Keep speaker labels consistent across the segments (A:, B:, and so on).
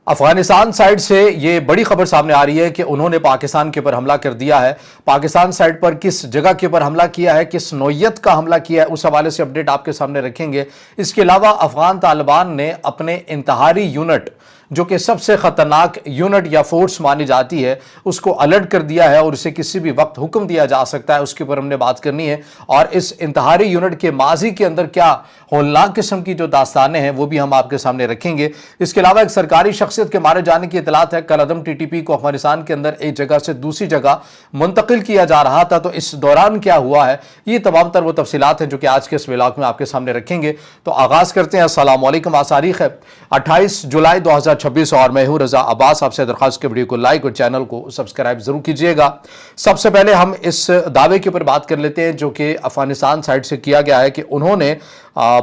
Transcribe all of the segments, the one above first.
A: Afghanistan site سے یہ بڑی خبر سامنے آ رہی ہے کہ انہوں نے پاکستان کے اوپر حملہ کر دیا ہے۔ پاکستان سائٹ پر کس جگہ کے اوپر حملہ کیا ہے، کس نوعیت کا حملہ کیا ہے، اس حوالے سے اپڈیٹ آپ کے سامنے رکھیں گے۔ اس کے علاوہ افغان طالبان نے اپنے انتحاری یونٹ جو کہ سب سے خطرناک یونٹ یا فورس مانی جاتی ہے اس کو الرٹ کر دیا ہے اور اسے کسی بھی وقت حکم دیا جا سکتا ہے، اس کے اوپر ہم نے بات کرنی ہے۔ اور اس انتحاری یونٹ کے ماضی کے اندر کیا ہولناک قسم کی جو داستانیں ہیں وہ بھی ہم آپ کے سامنے رکھیں گے۔ اس کے علاوہ ایک سرکاری شخصیت کے مارے جانے کی اطلاعات ہے۔ کل عدم ٹی ٹی پی کو افغانستان کے اندر ایک جگہ سے دوسری جگہ منتقل کیا جا رہا تھا، تو اس دوران کیا ہوا ہے، یہ تمام تر وہ تفصیلات ہیں جو کہ آج کے اس ولاگ میں آپ کے سامنے رکھیں گے۔ تو آغاز کرتے ہیں۔ السلام علیکم۔ آج تاریخ ہے 28 جولائی 2026 اور میں ہوں رضا عباس۔ آپ سے درخواست کے ویڈیو کو لائک اور چینل کو سبسکرائب ضرور کیجئے گا۔ سب سے پہلے ہم اس دعوے کے اوپر بات کر لیتے ہیں جو کہ افغانستان سائٹ سے کیا گیا ہے کہ انہوں نے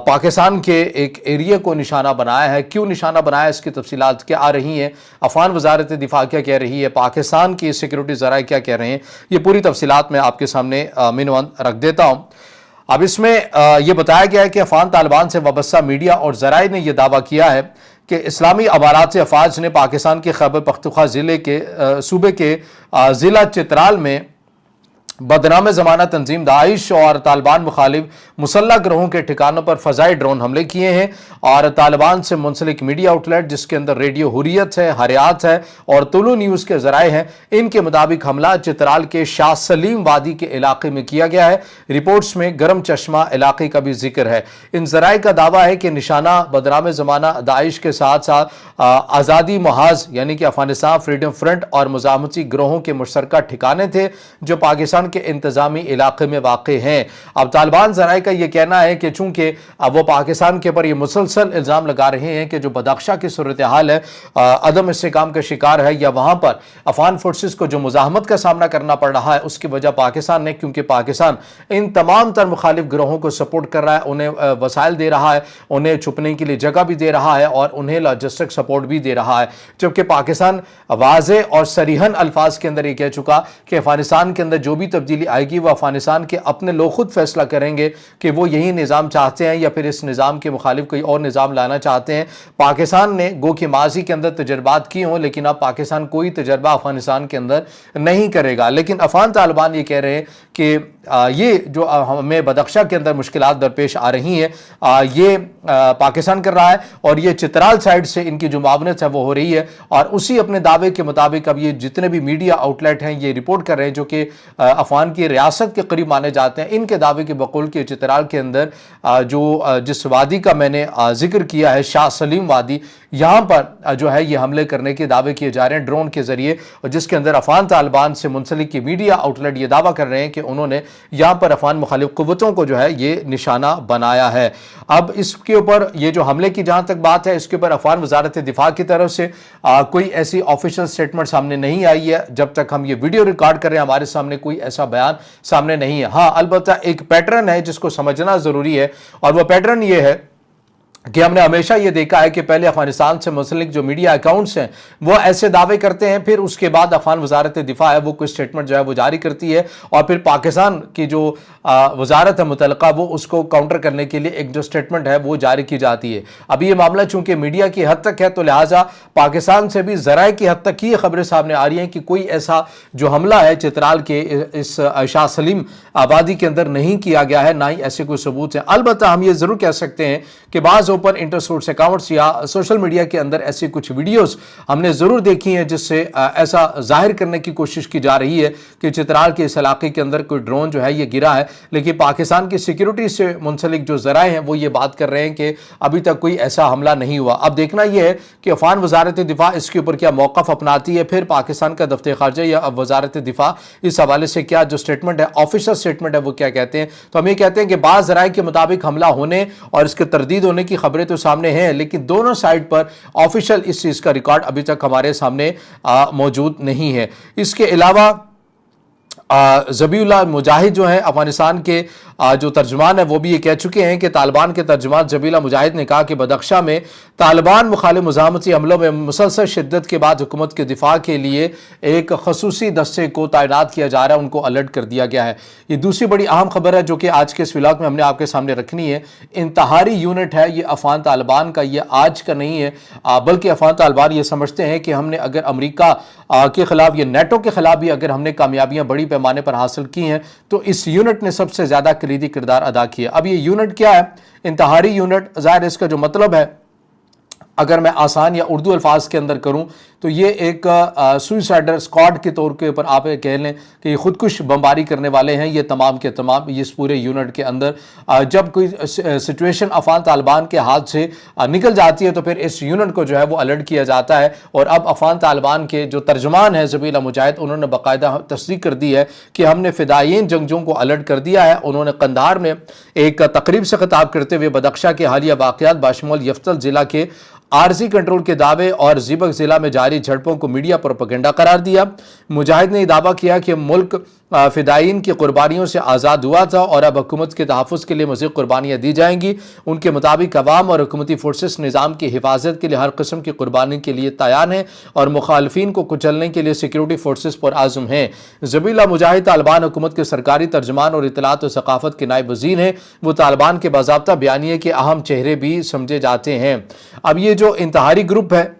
A: پاکستان کے ایک ایریا کو نشانہ بنایا ہے۔ کیوں نشانہ بنایا ہے، اس کی تفصیلات کیا آ رہی ہیں، افغان وزارت دفاع کیا کہہ رہی ہے، پاکستان کی سیکیورٹی ذرائع کیا کہہ رہے ہیں، یہ پوری تفصیلات میں آپ کے سامنے عنوان رکھ دیتا ہوں۔ اب اس میں یہ بتایا گیا ہے کہ افغان طالبان سے وابستہ میڈیا اور ذرائع نے یہ دعویٰ کیا ہے کہ اسلامی امارات سے افواج نے پاکستان کے خیبر پختونخوا صوبے کے ضلع چترال میں بدنام زمانہ تنظیم داعش اور طالبان مخالف مسلح گروہوں کے ٹھکانوں پر فضائی ڈرون حملے کیے ہیں، اور طالبان سے منسلک میڈیا آؤٹ لیٹ جس کے اندر ریڈیو حریت ہے، حریات ہے اور طلوع نیوز کے ذرائع ہیں، ان کے مطابق حملہ چترال کے شاہ سلیم وادی کے علاقے میں کیا گیا ہے۔ رپورٹس میں گرم چشمہ علاقے کا بھی ذکر ہے۔ ان ذرائع کا دعویٰ ہے کہ نشانہ بدنام زمانہ داعش کے ساتھ ساتھ آزادی محاذ یعنی کہ افغانستان فریڈم فرنٹ اور مزاحمتی گروہوں کے مشترکہ ٹھکانے تھے جو پاکستان کے انتظامی علاقے میں واقع ہیں۔ اب طالبان ذرائع کا یہ کہنا ہے کہ چونکہ وہ پاکستان کے پر یہ مسلسل الزام لگا رہے ہیں کہ جو بدخشاں کی صورتحال ہے، عدم استحکام کا شکار ہے، یا وہاں پر افغان فورسز کو جو مزاحمت کا سامنا کرنا پڑ رہا ہے اس کی وجہ پاکستان نے، کیونکہ پاکستان ان تمام تر مخالف گروہوں کو سپورٹ کر رہا ہے، انہیں وسائل دے رہا ہے، انہیں چھپنے کے لیے جگہ بھی دے رہا ہے اور انہیں لاجسٹک سپورٹ بھی دے رہا ہے، جبکہ پاکستان واضح اور صریحاً الفاظ کے اندر یہ کہہ چکا کہ افغانستان کے اندر جو بھی تبدیلی آئے گی وہ افغانستان کے اپنے لوگ خود فیصلہ کریں گے کہ وہ یہی نظام چاہتے ہیں یا پھر اس نظام کے مخالف کوئی اور نظام لانا چاہتے ہیں۔ پاکستان نے گو کہ ماضی کے اندر تجربات کی ہوں، لیکن اب پاکستان کوئی تجربہ افغانستان کے اندر نہیں کرے گا، لیکن افغان طالبان یہ کہہ رہے ہیں کہ یہ جو ہمیں بدخشاں کے اندر مشکلات درپیش آ رہی ہیں یہ پاکستان کر رہا ہے، اور یہ چترال سائٹ سے ان کی جو معاونت ہے وہ ہو رہی ہے، اور اسی اپنے دعوے کے مطابق اب یہ جتنے بھی میڈیا آؤٹ لیٹ ہیں یہ رپورٹ کر رہے ہیں جو کہ افغان کی ریاست کے قریب مانے جاتے ہیں۔ ان کے دعوے کے بقول کے چترال کے اندر جس وادی کا میں نے ذکر کیا ہے، شاہ سلیم وادی، یہاں پر جو ہے یہ حملے کرنے کے دعوے کیے جا رہے ہیں ڈرون کے ذریعے، اور جس کے اندر افغان طالبان سے منسلک کی میڈیا آؤٹ لیٹ یہ دعویٰ کر رہے ہیں کہ انہوں نے یہاں پر افغان مخالف قوتوں کو جو ہے یہ نشانہ بنایا ہے۔ اب اس کے اوپر یہ جو حملے کی جہاں تک بات ہے، اس کے اوپر افغان وزارت دفاع کی طرف سے کوئی ایسی آفیشل سٹیٹمنٹ سامنے نہیں آئی ہے۔ جب تک ہم یہ ویڈیو ریکارڈ کر رہے ہیں ہمارے سامنے کوئی ایسا بیان سامنے نہیں ہے۔ ہاں البتہ ایک پیٹرن ہے جس کو سمجھنا ضروری ہے، اور وہ پیٹرن یہ ہے کہ ہم نے ہمیشہ یہ دیکھا ہے کہ پہلے افغانستان سے منسلک جو میڈیا اکاؤنٹس ہیں وہ ایسے دعوے کرتے ہیں، پھر اس کے بعد افغان وزارت دفاع ہے وہ کوئی سٹیٹمنٹ جو ہے وہ جاری کرتی ہے، اور پھر پاکستان کی جو وزارت ہے متعلقہ وہ اس کو کاؤنٹر کرنے کے لیے ایک جو سٹیٹمنٹ ہے وہ جاری کی جاتی ہے۔ اب یہ معاملہ چونکہ میڈیا کی حد تک ہے تو لہٰذا پاکستان سے بھی ذرائع کی حد تک یہ خبریں سامنے آ رہی ہیں کہ کوئی ایسا جو حملہ ہے چترال کے اس شاہ سلیم آبادی کے اندر نہیں کیا گیا ہے، نہ ہی ایسے کوئی ثبوت ہیں۔ البتہ ہم یہ ضرور کہہ سکتے ہیں کہ بعض اوپر انٹر سورس اکاؤنٹس یا سوشل میڈیا کے اندر ایسی کچھ ویڈیوز ہم نے ضرور دیکھی ہیں جس سے ایسا ظاہر کرنے کی کوشش کی جا رہی ہے کہ چترال کے اس علاقے کے اندر کوئی ڈرون جو ہے یہ گرا ہے، لیکن پاکستان کی سیکیورٹی سے منسلک جو ذرائع ہیں وہ یہ بات کر رہے ہیں کہ ابھی تک کوئی ایسا حملہ نہیں ہوا۔ اب دیکھنا یہ ہے کہ افغان وزارت دفاع اس کے اوپر کیا موقف اپناتی ہے، پھر پاکستان کا دفتر خارجہ یا وزارت دفاع اس حوالے سے کیا جو سٹیٹمنٹ ہے، آفیشل سٹیٹمنٹ ہے، وہ کیا کہتے ہیں۔ تو ہم یہ کہتے ہیں کہ بعض ذرائع کے مطابق حملہ ہونے اور اس کے تردید ہونے کی خبریں تو سامنے ہیں، لیکن دونوں سائٹ پر آفیشل اس چیز کا ریکارڈ ابھی تک ہمارے سامنے موجود نہیں ہے۔ اس کے علاوہ ज़बीउल्लाह मुजाहिद जो हैं अफगानिस्तान के जो तर्जुमान है वो भी ये कह चुके हैं कि तालिबान के तर्जुमान ज़बीउल्लाह मुजाहिद ने कहा कि बदख्शा में तालिबान मुखालिफ मुज़ाहमती हमलों में मुसलसल शिद्दत के बाद हुकूमत के दिफा के लिए एक खसूसी दस्ते को तैनात किया जा रहा है, उनको अलर्ट कर दिया गया है। ये दूसरी बड़ी अहम खबर है जो कि आज के इस व्लॉग में हमने आपके सामने रखनी है। इंतहारी यूनिट है ये अफगान तालिबान का, ये आज का नहीं है, बल्कि अफगान तालिबान ये समझते हैं कि हमने अगर अमेरिका के खिलाफ या नेटो के खिलाफ भी अगर हमने कामयाबियां बड़ी पैमाने पर हासिल की हैं तो इस यूनिट ने सबसे ज्यादा कलीदी किरदार अदा किया। अब ये यूनिट क्या है? इंतहारी यूनिट, जाहिर इसका जो मतलब है अगर मैं आसान या उर्दू अल्फाज के अंदर करूं तो ये एक सुइसाइडर स्क्वाड के तौर के ऊपर आप कह लें कि ये खुदकुश बमबारी करने वाले हैं। ये तमाम के तमाम इस पूरे यूनिट के अंदर जब कोई सिचुएशन अफगान तालिबान के हाथ से निकल जाती है तो फिर इस यूनिट को जो है वो अलर्ट किया जाता है। और अब अफगान तालिबान के जो तर्जुमान हैं ज़बीउल्लाह मुजाहिद, उन्होंने बाकायदा तस्दीक कर दी है कि हमने फ़िदायीन जंगजों को अलर्ट कर दिया है। उन्होंने कंधार में एक तकरीब से खिताब करते हुए बदख्शा के हालिया वाक़यात बाशमूल यफ्तल ज़िला के आरजी कंट्रोल के दावे और ज़िबक ज़िला में जारी झड़पों को मीडिया प्रोपेगेंडा करार दिया। मुजाहिद ने दावा किया कि मुल्क फ़िदायीन की कुर्बानियों से आज़ाद हुआ था और अब हुकूमत के तहफ़्फ़ुज़ के लिए मज़ीद कुर्बानियाँ दी जाएंगी। उनके मुताबिक अवाम और हुकूमती फोर्सेस निज़ाम की हिफाजत के लिए हर किस्म की कुर्बानी के लिए तैयार हैं और मुखालफिन को कुचलने के लिए सिक्योरिटी फोर्सेस पर आज़म हैं। ज़बीउल्लाह मुजाहिद तालिबान हुकूमत के सरकारी तर्जुमान और इत्तलात और सकाफ़त के नायब वज़ीर हैं। वो तालिबान के बाज़ाब्ता बयानिए के अहम चेहरे भी समझे जाते हैं। अब ये जो इंतहारी ग्रुप है,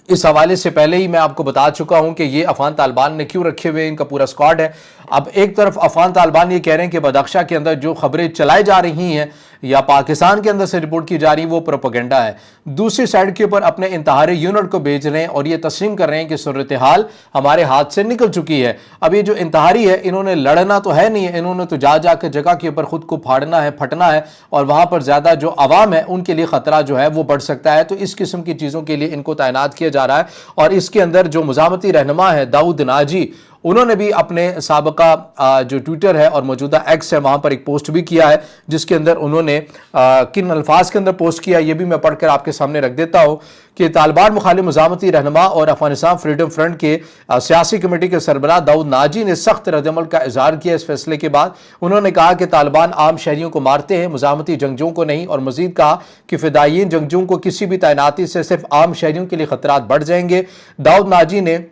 A: इस हवाले से पहले ही मैं आपको बता चुका हूं कि ये अफगान तालिबान ने क्यों रखे हुए, इनका पूरा स्क्वाड है। अब एक तरफ अफगान तालिबान ये कह रहे हैं कि बदख्शा के अंदर जो खबरें चलाई जा रही हैं या पाकिस्तान के अंदर से रिपोर्ट की जा रही है वो प्रोपेगेंडा है। दूसरी साइड के ऊपर अपने इंतहारी यूनिट को भेज रहे हैं और ये तस्लीम कर रहे हैं कि सूरत हाल हमारे हाथ से निकल चुकी है। अब ये जो इंतहारी है इन्होंने लड़ना तो है नहीं है, इन्होंने तो जा जाकर जगह के ऊपर खुद को फाड़ना है, फटना है और वहां पर ज्यादा जो आवाम है उनके लिए खतरा जो है वो बढ़ सकता है। तो इस किस्म की चीजों के लिए इनको तैनात किया जा रहा है। और इसके अंदर जो मुज़ाहमती रहनुमा है दाऊद नाजी, उन्होंने भी अपने साबका जो ट्विटर है और मौजूदा एक्स है वहां पर एक पोस्ट भी किया है जिसके अंदर उन्होंने किन अल्फाज के अंदर पोस्ट किया ये भी मैं पढ़कर आपके सामने रख देता हूं कि तालिबान मुखालिफ मुज़ाहमती रहनुमा और अफगानिस्तान फ्रीडम फ्रंट के सियासी कमेटी के सरबराह दाऊद नाजी ने सख्त रद्दअमल का इजहार किया इस फैसले के बाद। उन्होंने कहा कि तालिबान आम शहरियों को मारते हैं, मुज़ाहमती जंगजों को नहीं, और मजीद कहा कि फ़िदायीन जंगजों को किसी भी तैनाती से सिर्फ आम शहरियों के लिए खतरात बढ़ जाएंगे। दाऊद नाजी ने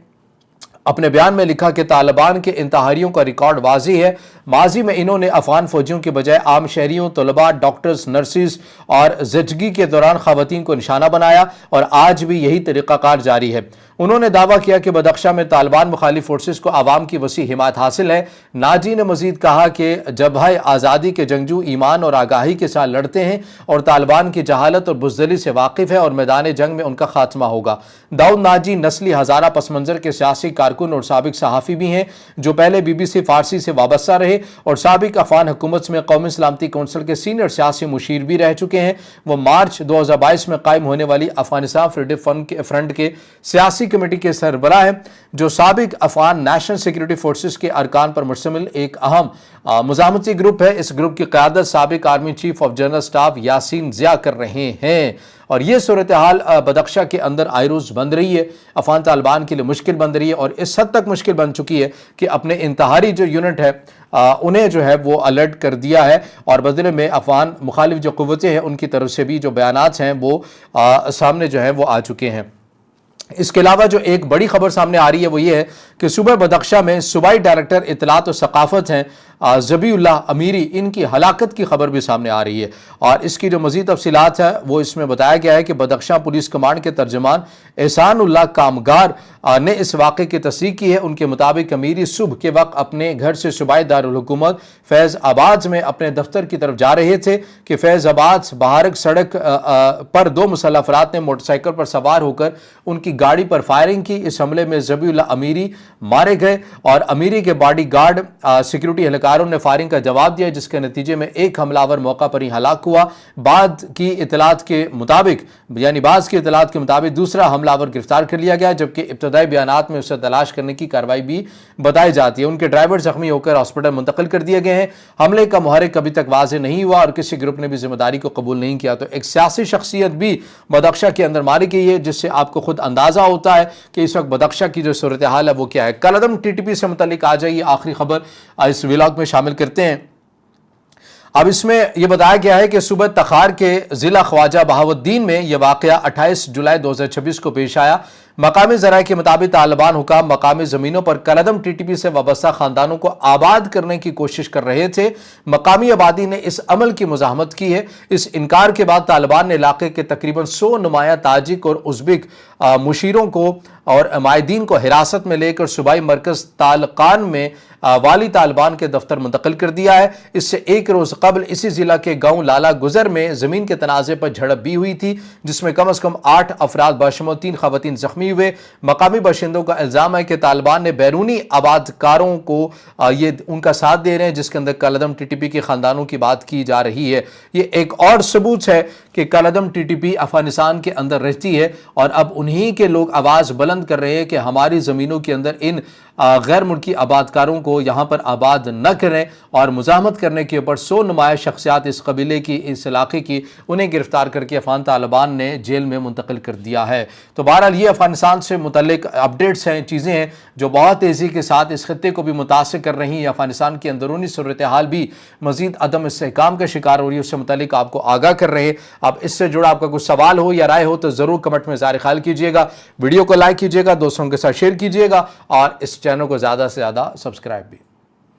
A: अपने बयान में लिखा कि तालिबान के इंतहारियों का रिकॉर्ड वाज़ी है। माजी में इन्होंने अफगान फौजियों के बजाय आम शहरियों, तलबा, डॉक्टर्स, नर्सिस और ज़चगी के दौरान ख़वातीन को निशाना बनाया और आज भी यही तरीक़ाकार जारी है। उन्होंने दावा किया कि बदख्शा में तालिबान मुखालिफ फोर्सेस को आवाम की वसी हिमायत हासिल है। नाजी ने मजीद कहा कि जबह आज़ादी के जंगजू ईमान और आगाही के साथ लड़ते हैं और तालिबान की जहालत और बुज़दिली से वाकिफ़ है और मैदान जंग में उनका खात्मा होगा। दाऊद नाजी नस्ली हज़ारा पस मंज़र के सियासी कारकुन और साबिक सहाफ़ी भी हैं जो पहले BBC फ़ारसी से वाबस्ता रहे और साबिक अफगान हुकूमत में कौमी सलामती कौंसिल के सीनियर सियासी मुशीर भी रह चुके हैं। वो मार्च 2022 में कायम होने वाली अफगानिस्तान फ्रीडम फ्रंट के सियासी कमेटी के सरबराह है जो साबिक अफगान नेशनल सिक्योरिटी फोर्सेस के अरकान पर मुश्तमिल एक अहम मुज़ाहमती ग्रुप है। इस ग्रुप की क़यादत साबिक army chief of general staff Yasin Zia कर रहे हैं। और ये सूरत हाल बदख्शा के अंदर आए रोज़ बन रही है, अफगान तालिबान के लिए मुश्किल बन रही है और इस हद तक मुश्किल बन चुकी है कि अपने इंतहारी जो यूनिट है उन्हें जो है वो अलर्ट कर दिया है और बदले में अफगान मुखालिफ जो क़ुव्वतें हैं उनकी तरफ से भी जो बयानात हैं वो सामने जो है वो आ चुके हैं। इसके अलावा जो एक बड़ी खबर सामने आ रही है वो ये है कि सूबा बदख्शा में सूबाई डायरेक्टर इत्तलात और सकाफ़त हैं ज़बीउल्लाह अमीरी, इनकी हलाकत की खबर भी सामने आ रही है और इसकी जो मज़ीद तफसीलात है वो इसमें बताया गया है कि बदख्शा पुलिस कमांड के तर्जमान एहसानुल्लाह कामगार ने इस वाक़े की तस्दीक की है। उनके मुताबिक अमीरी सुबह के वक्त अपने घर से सूबाई दारुल हुकूमत फैज़ आबाद में अपने दफ्तर की तरफ जा रहे थे कि फैज़ आबाद बहारक सड़क पर दो मुसल्लह अफराद ने मोटरसाइकिल पर सवार होकर उनकी गाड़ी पर फायरिंग की। इस हमले में ज़बीउल्लाह अमीरी मारे गए और अमीरी के बॉडी गार्ड सिक्योरिटी एहलकारों ने फायरिंग का जवाब दिया जिसके नतीजे में एक हमलावर मौका पर ही हलाक हुआ। बाद की इतलात के मुताबिक दूसरा हमला हमला आवर गिरफ्तार कर लिया गया, जबकि इब्तदाई बयानात में उसे तलाश करने की कार्रवाई भी बताई जाती है। उनके ड्राइवर जख्मी होकर हॉस्पिटल मुंतकिल कर दिए गए हैं। हमले का मुहर्रिक अभी तक वाज़ेह नहीं हुआ और किसी ग्रुप ने भी जिम्मेदारी को कबूल नहीं किया। तो एक सियासी शख्सियत भी बदख्शा के अंदर मारी गई है, जिससे आपको खुद अंदाजा होता है कि इस वक्त बदख्शा की जो सूरत हाल है वो क्या है। कलअदम टीटीपी से मुतल्लिक आ जाइए आखिरी खबर इस व्लॉग में शामिल करते हैं। अब इसमें यह बताया गया है कि सूबे तखार के जिला ख्वाजा बहाउद्दीन में यह वाकया 28 जुलाई 2026 को पेश आया। मकामी ज़राए के मुताबिक तालिबान हुकाम मकामी ज़मीनों पर कलअदम टीटीपी से वाबस्ता ख़ानदानों को आबाद करने की कोशिश कर रहे थे। मकामी आबादी ने इस अमल की मुज़ाहमत की है। इस इनकार के बाद तालिबान ने इलाके के तकरीबन 100 नुमाया ताजिक और उज़्बेक मुशीरों को और माहिदीन को हिरासत में लेकर सूबाई मरकज़ तालकान में वाली तालिबान के दफ्तर मुंतकिल कर दिया है। इससे एक रोज़ कबल इसी ज़िला के गाँव लाला गुजर में ज़मीन के तनाज़े पर झड़प भी हुई थी, जिसमें कम अज़ कम 8 अफराद बशमूल 3 ख़वातीन ज़ख्मी हुए। मकामी बाशिंदों का इल्ज़ाम है कि तालिबान ने बैरूनी आबादकारों को ये उनका साथ दे रहे हैं, जिसके अंदर कलअदम टीटीपी के ख़ानदानों की बात की जा रही है। ये एक और सबूत है कि कलअदम टीटीपी अफगानिस्तान के अंदर रहती है और अब उन्हीं के लोग आवाज़ बुलंद कर रहे हैं कि हमारी ज़मीनों के अंदर इन गैर मुल्की आबादकारों को यहाँ पर आबाद न करें, और मुज़ाहमत करने के ऊपर 100 नुमाया शख्सियात इस कबीले की, इस इलाके की, उन्हें गिरफ्तार करके अफगान तालिबान ने जेल में मुंतकिल कर दिया है। तो बहरहाल ये अफगानिस्तान से मुतल्लिक अपडेट्स हैं, चीज़ें हैं जो बहुत तेज़ी के साथ इस खत्ते को भी मुतासिर कर रही हैं। अफगानिस्तान की अंदरूनी सूरत हाल भी मज़ीद अदम इस्तेहकाम का शिकार हो रही है, उससे मुतल्लिक आपको आगाह कर रहे हैं। अब इससे जुड़ा आपका कुछ सवाल हो या राय हो तो ज़रूर कमेंट में ज़ाहिर ख्याल कीजिएगा। वीडियो को लाइक कीजिएगा, दोस्तों के साथ शेयर कीजिएगा और इस चैनल को ज़्यादा से ज़्यादा सब्सक्राइब भी।